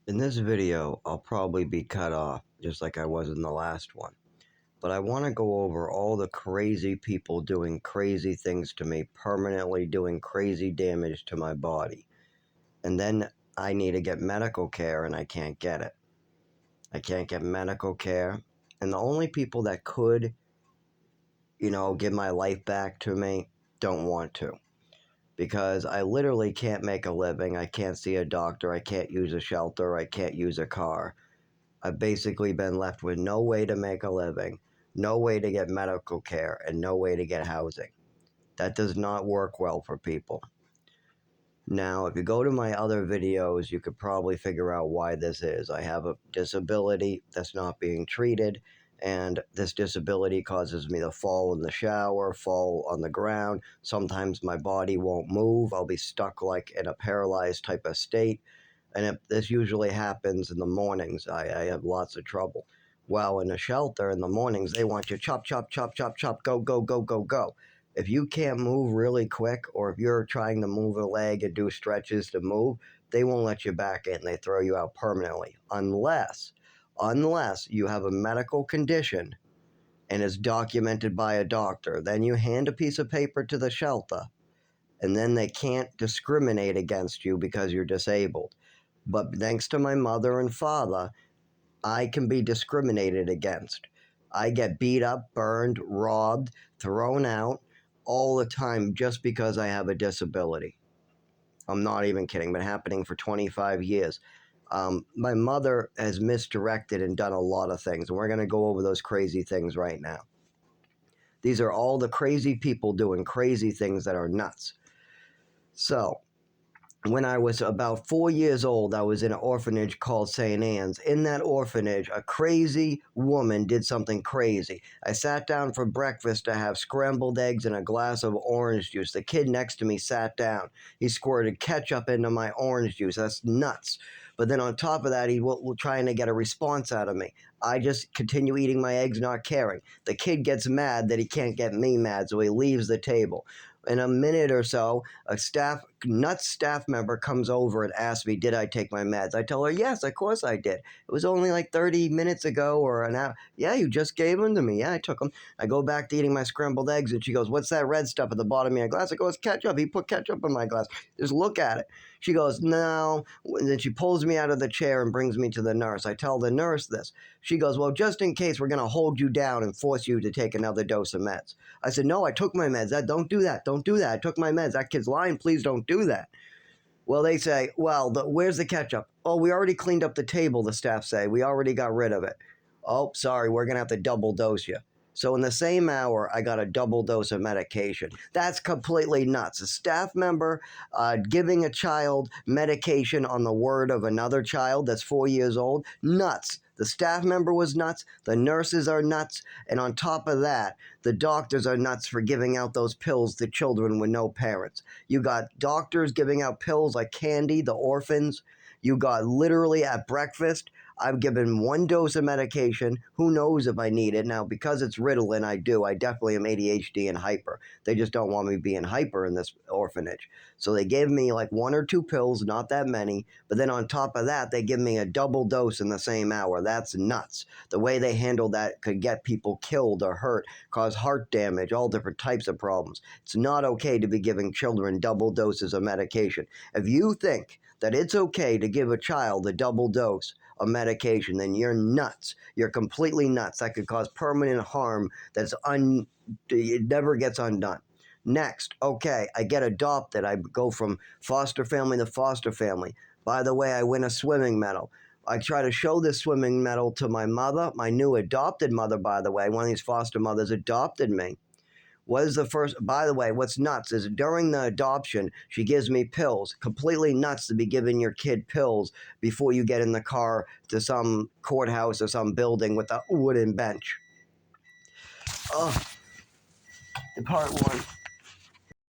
In this video, I'll probably be cut off, just like I was in the last one. But I want to go over all the crazy people doing crazy things to me, permanently doing crazy damage to my body. And then I need to get medical care and I can't get it. I can't get medical care. And the only people that could, give my life back to me don't want to. Because I literally can't make a living. I can't see a doctor. I can't use a shelter. I can't use a car. I've basically been left with no way to make a living, no way to get medical care, and no way to get housing. That does not work well for people. Now, if you go to my other videos, you could probably figure out why this is. I have a disability that's not being treated, and this disability causes me to fall in the shower, fall on the ground. Sometimes my body won't move. I'll be stuck like in a paralyzed type of state. And this usually happens in the mornings. I have lots of trouble. Well, in a shelter in the mornings, they want you chop, chop, chop, chop, chop, go, go, go, go, go. If you can't move really quick, or if you're trying to move a leg and do stretches to move, they won't let you back in. They throw you out permanently. Unless you have a medical condition and is documented by a doctor. Then you hand a piece of paper to the shelter, and then they can't discriminate against you because you're disabled. But thanks to my mother and father, I can be discriminated against. I get beat up, burned, robbed, thrown out all the time just because I have a disability. I'm not even kidding. Been happening for 25 years. My mother has misdirected and done a lot of things, and we're going to go over those crazy things right now. These are all the crazy people doing crazy things that are nuts. So, when I was about 4 years old, I was in an orphanage called St. Anne's. In that orphanage, a crazy woman did something crazy. I sat down for breakfast to have scrambled eggs and a glass of orange juice. The kid next to me sat down. He squirted ketchup into my orange juice. That's nuts. But then on top of that, he was trying to get a response out of me. I just continue eating my eggs, not caring. The kid gets mad that he can't get me mad, so he leaves the table. In a minute or so, a nuts staff member comes over and asks me, did I take my meds? I tell her, yes, of course I did. It was only like 30 minutes ago or an hour. Yeah, you just gave them to me. Yeah, I took them. I go back to eating my scrambled eggs, and she goes, what's that red stuff at the bottom of your glass? I go, it's ketchup. He put ketchup in my glass. Just look at it. She goes, no. And then she pulls me out of the chair and brings me to the nurse. I tell the nurse this. She goes, well, just in case, we're going to hold you down and force you to take another dose of meds. I said, no, I took my meds. Don't do that. Don't do that. I took my meds. That kid's lying. Please don't do that. Well, they say, well, where's the ketchup? Oh, we already cleaned up the table, the staff say. We already got rid of it. Oh, sorry, we're going to have to double dose you. So in the same hour, I got a double dose of medication. That's completely nuts. A staff member giving a child medication on the word of another child that's 4 years old, nuts. The staff member was nuts, the nurses are nuts, and on top of that, the doctors are nuts for giving out those pills to children with no parents. You got doctors giving out pills like candy, the orphans. You got literally at breakfast, I've given 1 dose of medication. Who knows if I need it? Now, because it's Ritalin, I do. I definitely am ADHD and hyper. They just don't want me being hyper in this orphanage. So they gave me like 1 or 2 pills, not that many. But then on top of that, they give me a double dose in the same hour. That's nuts. The way they handle that could get people killed or hurt, cause heart damage, all different types of problems. It's not okay to be giving children double doses of medication. If you think that it's okay to give a child a double dose of medication, then you're nuts. You're completely nuts. That could cause permanent harm it never gets undone. Next, okay, I get adopted. I go from foster family to foster family. By the way, I win a swimming medal. I try to show this swimming medal to my mother, my new adopted mother, by the way. One of these foster mothers adopted me. By the way, what's nuts is during the adoption, she gives me pills. Completely nuts to be giving your kid pills before you get in the car to some courthouse or some building with a wooden bench. Oh, part 1.